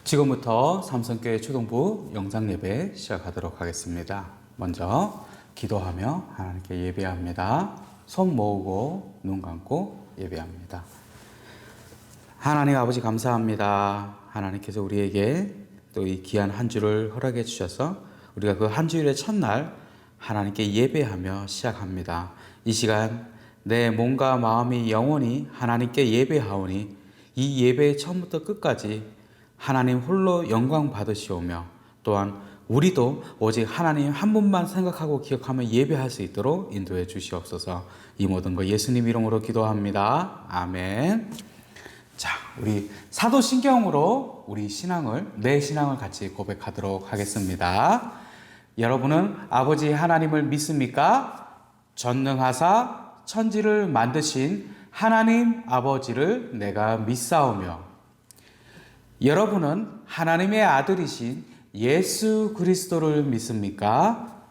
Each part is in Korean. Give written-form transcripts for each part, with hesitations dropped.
지금부터 삼성교회 초등부 영상예배 시작하도록 하겠습니다. 먼저 기도하며 하나님께 예배합니다. 손 모으고 눈 감고 예배합니다. 하나님 아버지 감사합니다. 하나님께서 우리에게 또 이 귀한 한 주를 허락해 주셔서 우리가 그 한 주일의 첫날 하나님께 예배하며 시작합니다. 이 시간 내 몸과 마음이 영원히 하나님께 예배하오니 이 예배의 처음부터 끝까지 하나님 홀로 영광 받으시오며 또한 우리도 오직 하나님 한 분만 생각하고 기억하며 예배할 수 있도록 인도해 주시옵소서. 이 모든 거 예수님 이름으로 기도합니다. 아멘. 자, 우리 사도신경으로 내 신앙을 같이 고백하도록 하겠습니다. 여러분은 아버지 하나님을 믿습니까? 전능하사 천지를 만드신 하나님 아버지를 내가 믿사오며 여러분은 하나님의 아들이신 예수 그리스도를 믿습니까?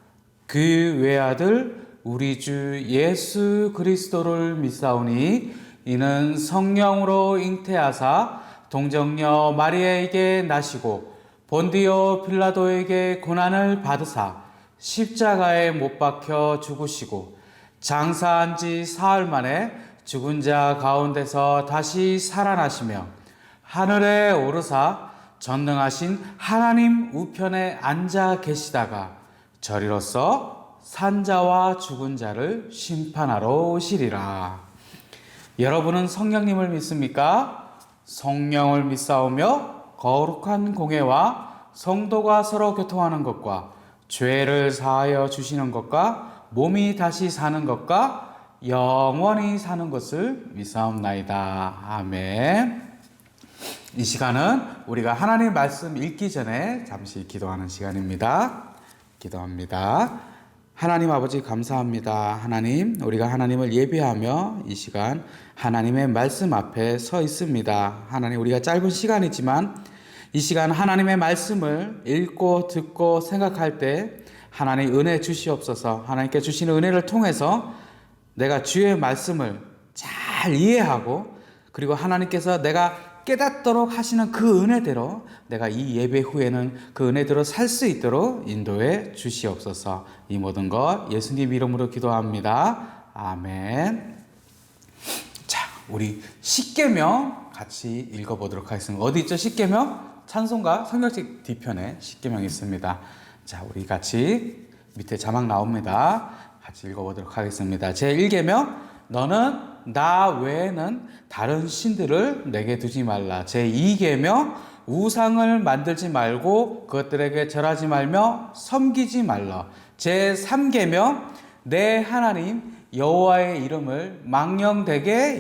그 외아들 우리 주 예수 그리스도를 믿사오니 이는 성령으로 잉태하사 동정녀 마리아에게 나시고 본디오 빌라도에게 고난을 받으사 십자가에 못 박혀 죽으시고 장사한 지 사흘 만에 죽은 자 가운데서 다시 살아나시며 하늘에 오르사 전능하신 하나님 우편에 앉아 계시다가 저리로서 산자와 죽은 자를 심판하러 오시리라. 여러분은 성령님을 믿습니까? 성령을 믿사오며 거룩한 공예와 성도가 서로 교통하는 것과 죄를 사하여 주시는 것과 몸이 다시 사는 것과 영원히 사는 것을 믿사옵나이다. 아멘. 이 시간은 우리가 하나님의 말씀 읽기 전에 잠시 기도하는 시간입니다. 기도합니다. 하나님 아버지 감사합니다. 하나님, 우리가 하나님을 예배하며 이 시간 하나님의 말씀 앞에 서 있습니다. 하나님, 우리가 짧은 시간이지만 이 시간 하나님의 말씀을 읽고 듣고 생각할 때 하나님 은혜 주시옵소서. 하나님께 주시는 은혜를 통해서 내가 주의 말씀을 잘 이해하고 그리고 하나님께서 내가 깨닫도록 하시는 그 은혜대로 내가 이 예배 후에는 그 은혜대로 살 수 있도록 인도해 주시옵소서. 이 모든 것 예수님 이름으로 기도합니다. 아멘. 자, 우리 십계명 같이 읽어보도록 하겠습니다. 어디 있죠? 십계명? 찬송가 성경책 뒤편에 십계명이 있습니다. 자, 우리 같이 밑에 자막 나옵니다. 같이 읽어보도록 하겠습니다. 제1계명 너는 나 외에는 다른 신들을 내게 두지 말라. 제2계명 우상을 만들지 말고 그것들에게 절하지 말며 섬기지 말라. 제3계명 내 하나님 여호와의 이름을 망령되게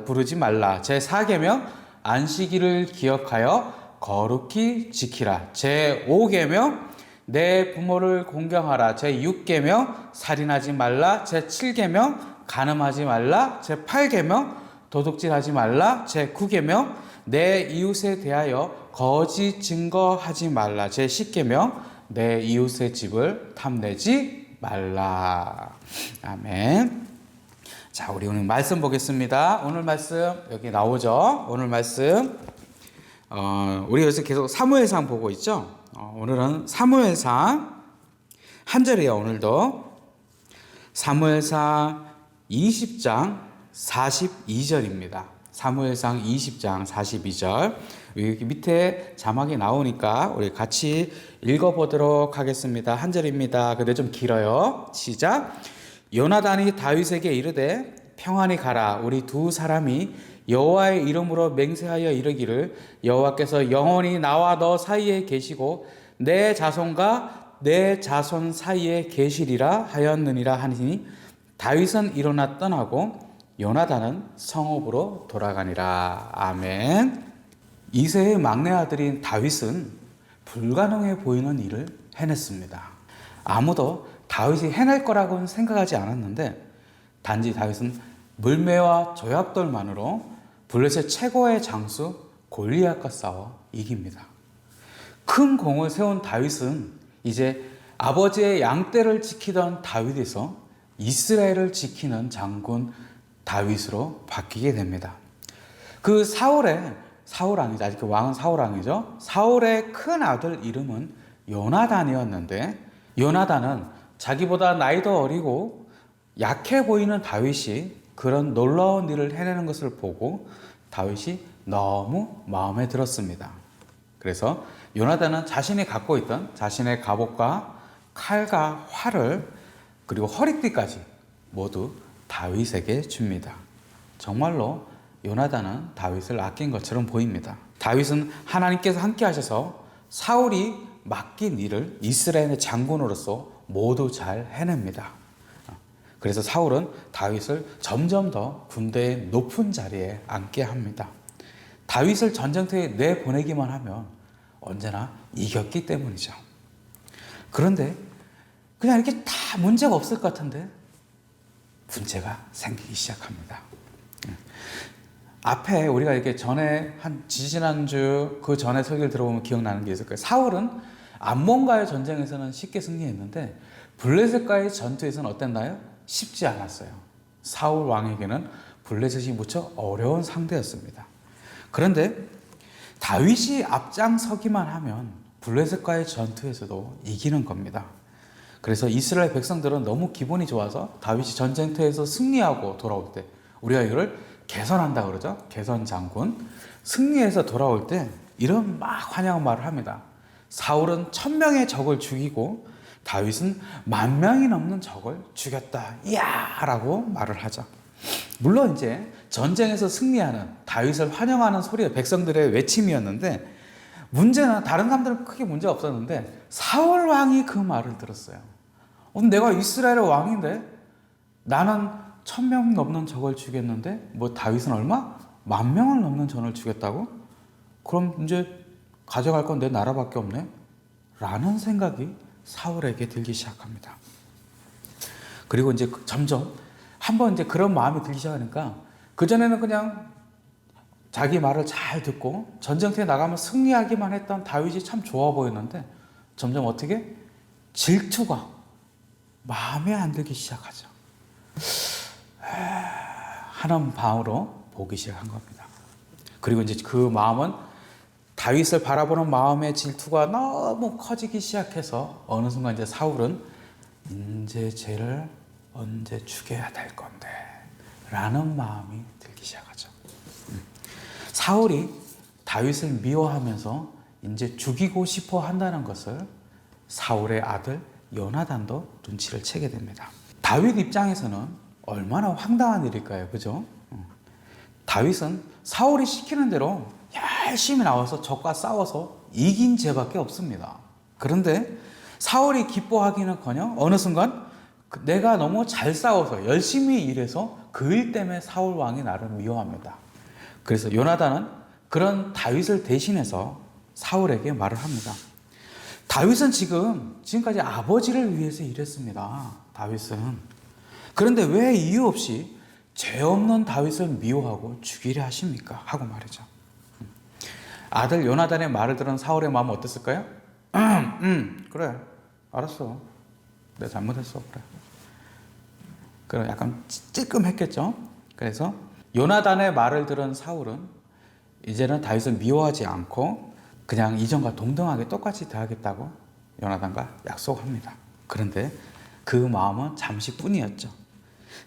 부르지 말라. 제4계명 안식일을 기억하여 거룩히 지키라. 제5계명 내 부모를 공경하라. 제6계명 살인하지 말라. 제7계명 간음하지 말라. 제8계명 도둑질하지 말라. 제9계명 내 이웃에 대하여 거짓 증거하지 말라. 제10계명 내 이웃의 집을 탐내지 말라. 아멘. 자, 우리 오늘 말씀 보겠습니다. 오늘 말씀 여기 나오죠. 오늘 말씀 우리 여기서 계속 사무엘상 보고 있죠. 오늘은 사무엘상 한 절이에요. 오늘도 사무엘상 20장 42절입니다. 사무엘상 20장 42절. 여기 밑에 자막이 나오니까 우리 같이 읽어보도록 하겠습니다. 한 절입니다. 근데 좀 길어요. 시작. 요나단이 다윗에게 이르되 평안히 가라. 우리 두 사람이 여호와의 이름으로 맹세하여 이르기를 여호와께서 영원히 나와 너 사이에 계시고 내 자손과 내 자손 사이에 계시리라 하였느니라 하니 다윗은 일어나 떠나고 요나단은 성읍으로 돌아가니라. 아멘. 이새의 막내 아들인 다윗은 불가능해 보이는 일을 해냈습니다. 아무도 다윗이 해낼 거라고는 생각하지 않았는데 단지 다윗은 물매와 조약돌만으로 블레셋 최고의 장수 골리앗과 싸워 이깁니다. 큰 공을 세운 다윗은 이제 아버지의 양떼를 지키던 다윗에서 이스라엘을 지키는 장군 다윗으로 바뀌게 됩니다. 그 사울의 사울 왕이죠. 아직 그 왕은 사울 왕이죠. 사울의 큰 아들 이름은 요나단이었는데, 요나단은 자기보다 나이도 어리고 약해 보이는 다윗이 그런 놀라운 일을 해내는 것을 보고 다윗이 너무 마음에 들었습니다. 그래서 요나단은 자신이 갖고 있던 자신의 갑옷과 칼과 활을 그리고 허리띠까지 모두 다윗에게 줍니다. 정말로 요나단은 다윗을 아낀 것처럼 보입니다. 다윗은 하나님께서 함께 하셔서 사울이 맡긴 일을 이스라엘의 장군으로서 모두 잘 해냅니다. 그래서 사울은 다윗을 점점 더 군대의 높은 자리에 앉게 합니다. 다윗을 전쟁터에 내보내기만 하면 언제나 이겼기 때문이죠. 그런데 그냥 이렇게 다 문제가 없을 것 같은데 문제가 생기기 시작합니다. 앞에 우리가 이렇게 전에 한 지지난주 그 전에 설교를 들어보면 기억나는 게 있을 거예요. 사울은 암몬과의 전쟁에서는 쉽게 승리했는데 블레셋과의 전투에서는 어땠나요? 쉽지 않았어요. 사울 왕에게는 블레셋이 무척 어려운 상대였습니다. 그런데 다윗이 앞장서기만 하면 블레셋과의 전투에서도 이기는 겁니다. 그래서 이스라엘 백성들은 너무 기분이 좋아서 다윗이 전쟁터에서 승리하고 돌아올 때, 우리가 이걸 개선한다 그러죠. 개선 장군. 승리해서 돌아올 때 이런 막 환영 말을 합니다. 사울은 1000명의 적을 죽이고 다윗은 10,000명이 넘는 적을 죽였다. 이야! 라고 말을 하죠. 물론 이제 전쟁에서 승리하는 다윗을 환영하는 소리가 백성들의 외침이었는데, 문제는 다른 사람들은 크게 문제가 없었는데 사울 왕이 그 말을 들었어요. 내가 이스라엘의 왕인데 나는 1000명 넘는 적을 죽였는데 뭐 다윗은 얼마? 10,000명을 넘는 전을 죽였다고? 그럼 이제 가져갈 건 내 나라밖에 없네? 라는 생각이 사울에게 들기 시작합니다. 그리고 이제 점점 한번 이제 그런 마음이 들기 시작하니까, 그전에는 그냥 자기 말을 잘 듣고 전쟁터에 나가면 승리하기만 했던 다윗이 참 좋아 보였는데 점점 어떻게? 질투가 마음에 안 들기 시작하죠. 하나님 마음으로 보기 시작한 겁니다. 그리고 이제 그 마음은 다윗을 바라보는 마음의 질투가 너무 커지기 시작해서 어느 순간 이제 사울은 이제 쟤를 언제 죽여야 될 건데 라는 마음이 들기 시작하죠. 사울이 다윗을 미워하면서 이제 죽이고 싶어 한다는 것을 사울의 아들 요나단도 눈치를 채게 됩니다. 다윗 입장에서는 얼마나 황당한 일일까요? 그죠? 다윗은 사울이 시키는 대로 열심히 나와서 적과 싸워서 이긴 죄밖에 없습니다. 그런데 사울이 기뻐하기는커녕 어느 순간 내가 너무 잘 싸워서 열심히 일해서 그 일 때문에 사울 왕이 나를 미워합니다. 그래서 요나단은 그런 다윗을 대신해서 사울에게 말을 합니다. 다윗은 지금까지 아버지를 위해서 일했습니다. 다윗은. 그런데 왜 이유 없이 죄 없는 다윗을 미워하고 죽이려 하십니까? 하고 말이죠. 아들 요나단의 말을 들은 사울의 마음은 어땠을까요? 그래, 알았어. 내가 잘못했어. 그래. 그럼 약간 찔끔했겠죠. 그래서 요나단의 말을 들은 사울은 이제는 다윗을 미워하지 않고 그냥 이전과 동등하게 똑같이 대하겠다고 요나단과 약속합니다. 그런데 그 마음은 잠시뿐이었죠.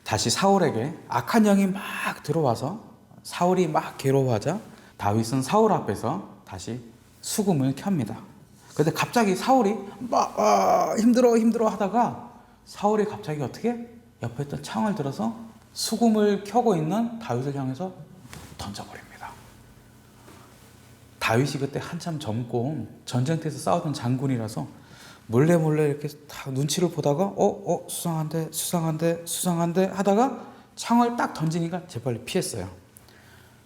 다시 사울에게 악한 영이 막 들어와서 사울이 막 괴로워하자 다윗은 사울 앞에서 다시 수금을 켭니다. 근데 갑자기 사울이 막 힘들어 하다가 사울이 갑자기 어떻게? 옆에 있던 창을 들어서 수금을 켜고 있는 다윗을 향해서 던져버립니다. 다윗이 그때 한참 젊고 전쟁터에서 싸우던 장군이라서 몰래 이렇게 다 눈치를 보다가 수상한데 하다가 창을 딱 던지니까 재빨리 피했어요.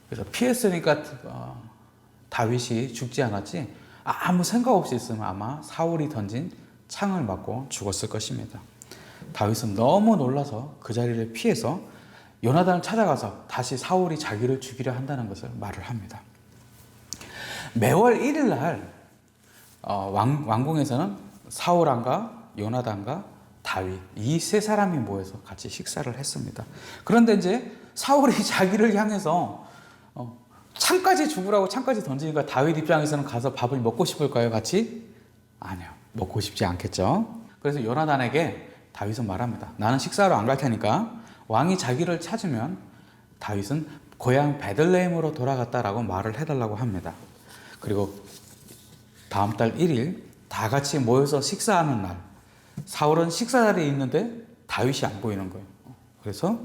그래서 피했으니까 다윗이 죽지 않았지, 아무 생각 없이 있으면 아마 사울이 던진 창을 맞고 죽었을 것입니다. 다윗은 너무 놀라서 그 자리를 피해서 요나단을 찾아가서 다시 사울이 자기를 죽이려 한다는 것을 말을 합니다. 매월 1일 날 왕궁에서는 사울 왕과 요나단과 다윗 이 세 사람이 모여서 같이 식사를 했습니다. 그런데 이제 사울이 자기를 향해서 창까지 죽으라고 창까지 던지니까 다윗 입장에서는 가서 밥을 먹고 싶을까요? 같이? 아니요. 먹고 싶지 않겠죠. 그래서 요나단에게 다윗은 말합니다. 나는 식사하러 안 갈 테니까 왕이 자기를 찾으면 다윗은 고향 베들레헴으로 돌아갔다라고 말을 해달라고 합니다. 그리고 다음 달 1일 다 같이 모여서 식사하는 날, 사울은 식사 자리에 있는데 다윗이 안 보이는 거예요. 그래서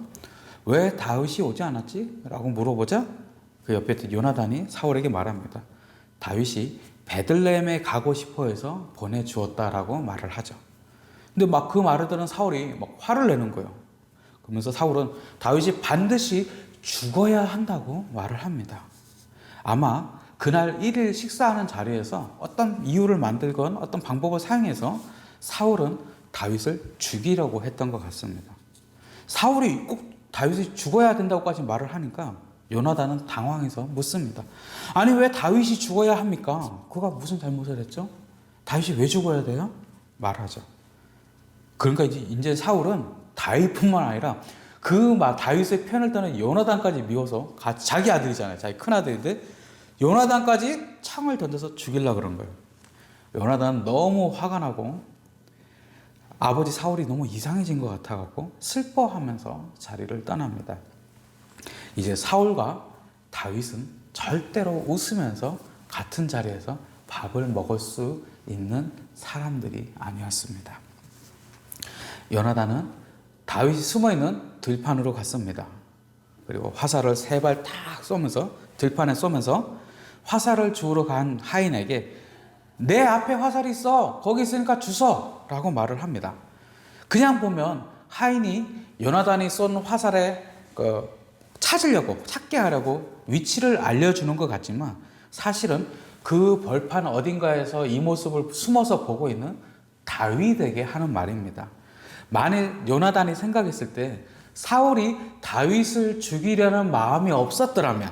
왜 다윗이 오지 않았지? 라고 물어보자 그 옆에 있던 요나단이 사울에게 말합니다. 다윗이 베들레헴에 가고 싶어 해서 보내주었다라고 말을 하죠. 근데 막 그 말을 들은 사울이 막 화를 내는 거예요. 그러면서 사울은 다윗이 반드시 죽어야 한다고 말을 합니다. 아마 그날 1일 식사하는 자리에서 어떤 이유를 만들건 어떤 방법을 사용해서 사울은 다윗을 죽이려고 했던 것 같습니다. 사울이 꼭 다윗이 죽어야 된다고까지 말을 하니까 요나단은 당황해서 묻습니다. 아니 왜 다윗이 죽어야 합니까? 그가 무슨 잘못을 했죠? 다윗이 왜 죽어야 돼요? 말하죠. 그러니까 이제 사울은 다윗뿐만 아니라 다윗의 편을 떠는 요나단까지 미워서 자기 아들이잖아요. 자기 큰 아들인데 요나단까지 창을 던져서 죽이려고 그런 거예요. 요나단은 너무 화가 나고 아버지 사울이 너무 이상해진 것 같아갖고 슬퍼하면서 자리를 떠납니다. 이제 사울과 다윗은 절대로 웃으면서 같은 자리에서 밥을 먹을 수 있는 사람들이 아니었습니다. 요나단은 다윗이 숨어있는 들판으로 갔습니다. 그리고 화살을 3발 탁 쏘면서 들판에 쏘면서 화살을 주우러 간 하인에게 내 앞에 화살이 있어 거기 있으니까 주워 라고 말을 합니다. 그냥 보면 하인이 요나단이 쏜 화살에 찾게 하려고 위치를 알려주는 것 같지만 사실은 그 벌판 어딘가에서 이 모습을 숨어서 보고 있는 다윗에게 하는 말입니다. 만일 요나단이 생각했을 때 사울이 다윗을 죽이려는 마음이 없었더라면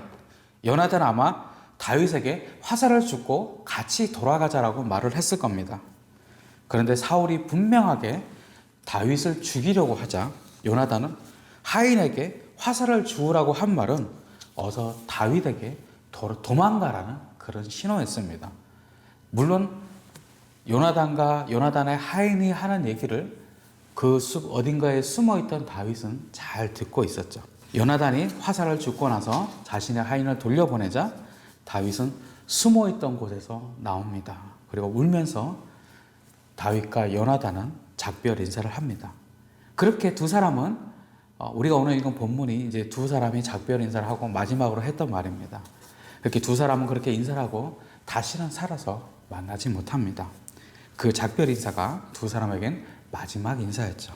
요나단은 아마 다윗에게 화살을 줍고 같이 돌아가자라고 말을 했을 겁니다. 그런데 사울이 분명하게 다윗을 죽이려고 하자 요나단은 하인에게 화살을 주우라고 한 말은 어서 다윗에게 도망가라는 그런 신호였습니다. 물론 요나단과 요나단의 하인이 하는 얘기를 그 숲 어딘가에 숨어있던 다윗은 잘 듣고 있었죠. 요나단이 화살을 줍고 나서 자신의 하인을 돌려보내자 다윗은 숨어있던 곳에서 나옵니다. 그리고 울면서 다윗과 요나단은 작별 인사를 합니다. 그렇게 두 사람은 우리가 오늘 읽은 본문이 이제 두 사람이 작별 인사를 하고 마지막으로 했던 말입니다. 그렇게 두 사람은 그렇게 인사를 하고 다시는 살아서 만나지 못합니다. 그 작별 인사가 두 사람에겐 마지막 인사였죠.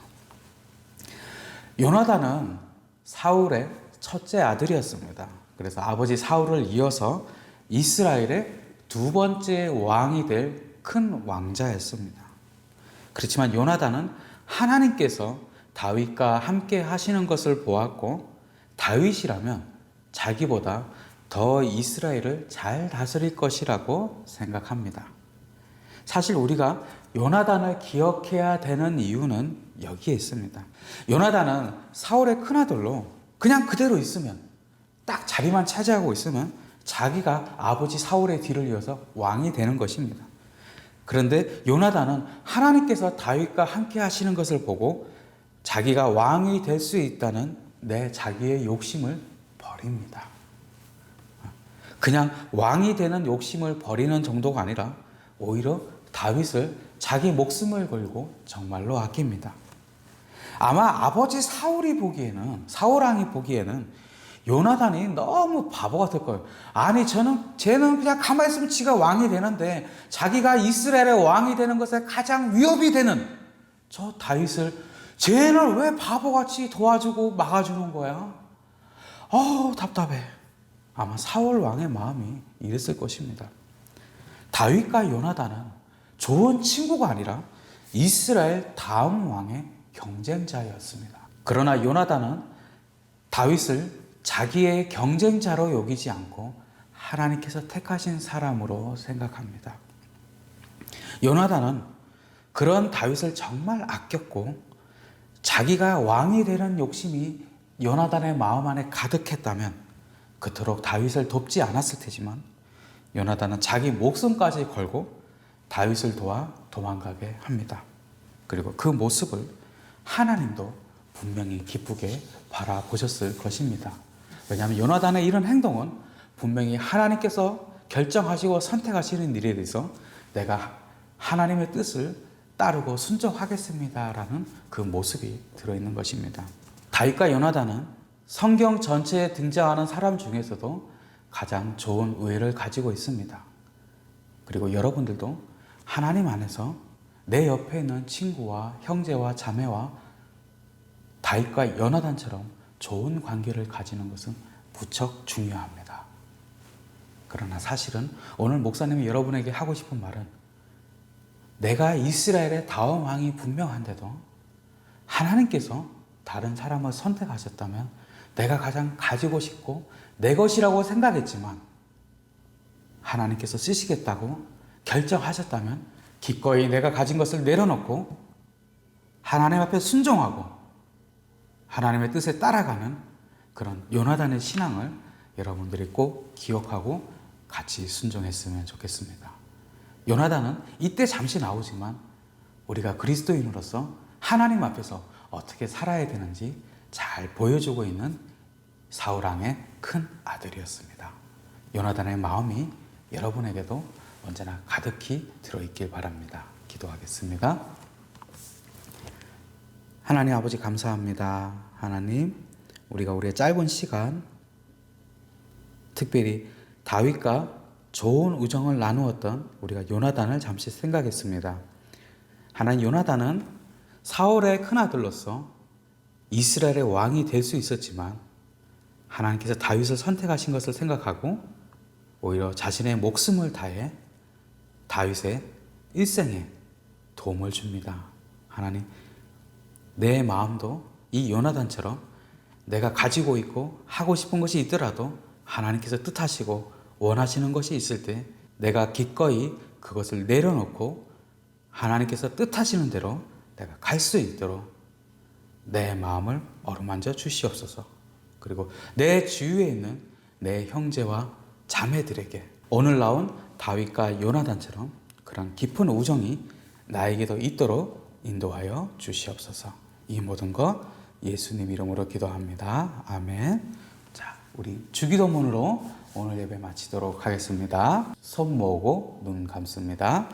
요나단은 사울의 첫째 아들이었습니다. 그래서 아버지 사울을 이어서 이스라엘의 두 번째 왕이 될 큰 왕자였습니다. 그렇지만 요나단은 하나님께서 다윗과 함께 하시는 것을 보았고 다윗이라면 자기보다 더 이스라엘을 잘 다스릴 것이라고 생각합니다. 사실 우리가 요나단을 기억해야 되는 이유는 여기에 있습니다. 요나단은 사울의 큰아들로 그냥 그대로 있으면 딱 자리만 차지하고 있으면 자기가 아버지 사울의 뒤를 이어서 왕이 되는 것입니다. 그런데 요나단은 하나님께서 다윗과 함께 하시는 것을 보고 자기가 왕이 될 수 있다는 자기의 욕심을 버립니다. 그냥 왕이 되는 욕심을 버리는 정도가 아니라 오히려 다윗을 자기 목숨을 걸고 정말로 아낍니다. 아마 아버지 사울 왕이 보기에는 요나단이 너무 바보 같을 거예요. 아니 쟤는 그냥 가만히 있으면 지가 왕이 되는데 자기가 이스라엘의 왕이 되는 것에 가장 위협이 되는 저 다윗을 쟤는 왜 바보같이 도와주고 막아주는 거야? 답답해. 아마 사울 왕의 마음이 이랬을 것입니다. 다윗과 요나단은 좋은 친구가 아니라 이스라엘 다음 왕의 경쟁자였습니다. 그러나 요나단은 다윗을 자기의 경쟁자로 여기지 않고 하나님께서 택하신 사람으로 생각합니다. 요나단은 그런 다윗을 정말 아꼈고 자기가 왕이 되는 욕심이 요나단의 마음 안에 가득했다면 그토록 다윗을 돕지 않았을 테지만 요나단은 자기 목숨까지 걸고 다윗을 도와 도망가게 합니다. 그리고 그 모습을 하나님도 분명히 기쁘게 바라보셨을 것입니다. 왜냐하면 요나단의 이런 행동은 분명히 하나님께서 결정하시고 선택하시는 일에 대해서 내가 하나님의 뜻을 따르고 순종하겠습니다라는 그 모습이 들어있는 것입니다. 다윗과 요나단은 성경 전체에 등장하는 사람 중에서도 가장 좋은 우애를 가지고 있습니다. 그리고 여러분들도 하나님 안에서 내 옆에 있는 친구와 형제와 자매와 다윗과 요나단처럼 좋은 관계를 가지는 것은 무척 중요합니다. 그러나 사실은 오늘 목사님이 여러분에게 하고 싶은 말은 내가 이스라엘의 다음 왕이 분명한데도 하나님께서 다른 사람을 선택하셨다면 내가 가장 가지고 싶고 내 것이라고 생각했지만 하나님께서 쓰시겠다고 결정하셨다면 기꺼이 내가 가진 것을 내려놓고 하나님 앞에 순종하고 하나님의 뜻에 따라가는 그런 요나단의 신앙을 여러분들이 꼭 기억하고 같이 순종했으면 좋겠습니다. 요나단은 이때 잠시 나오지만 우리가 그리스도인으로서 하나님 앞에서 어떻게 살아야 되는지 잘 보여주고 있는 사울왕의 큰 아들이었습니다. 요나단의 마음이 여러분에게도 언제나 가득히 들어있길 바랍니다. 기도하겠습니다. 하나님 아버지 감사합니다. 하나님, 우리가 우리의 짧은 시간, 특별히 다윗과 좋은 우정을 나누었던 우리가 요나단을 잠시 생각했습니다. 하나님, 요나단은 사울의 큰아들로서 이스라엘의 왕이 될 수 있었지만 하나님께서 다윗을 선택하신 것을 생각하고 오히려 자신의 목숨을 다해 다윗의 일생에 도움을 줍니다. 하나님, 내 마음도 이 요나단처럼 내가 가지고 있고 하고 싶은 것이 있더라도 하나님께서 뜻하시고 원하시는 것이 있을 때 내가 기꺼이 그것을 내려놓고 하나님께서 뜻하시는 대로 내가 갈 수 있도록 내 마음을 어루만져 주시옵소서. 그리고 내 주위에 있는 내 형제와 자매들에게 오늘 나온 다윗과 요나단처럼 그런 깊은 우정이 나에게도 있도록 인도하여 주시옵소서. 이 모든 것 예수님 이름으로 기도합니다. 아멘. 자, 우리 주기도문으로 오늘 예배 마치도록 하겠습니다. 손 모으고 눈 감습니다.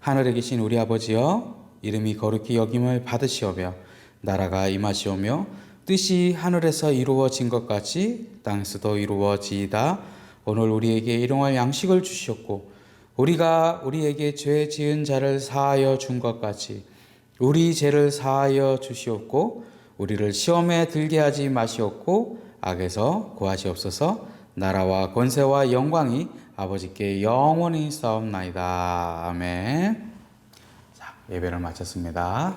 하늘에 계신 우리 아버지여, 이름이 거룩히 여김을 받으시오며 나라가 임하시오며 뜻이 하늘에서 이루어진 것 같이 땅에서도 이루어지이다. 오늘 우리에게 일용할 양식을 주시옵고 우리가 우리에게 죄 지은 자를 사하여 준 것 같이 우리 죄를 사하여 주시옵고 우리를 시험에 들게 하지 마시옵고 악에서 구하시옵소서. 나라와 권세와 영광이 아버지께 영원히 싸움나이다. 아멘. 자, 예배를 마쳤습니다.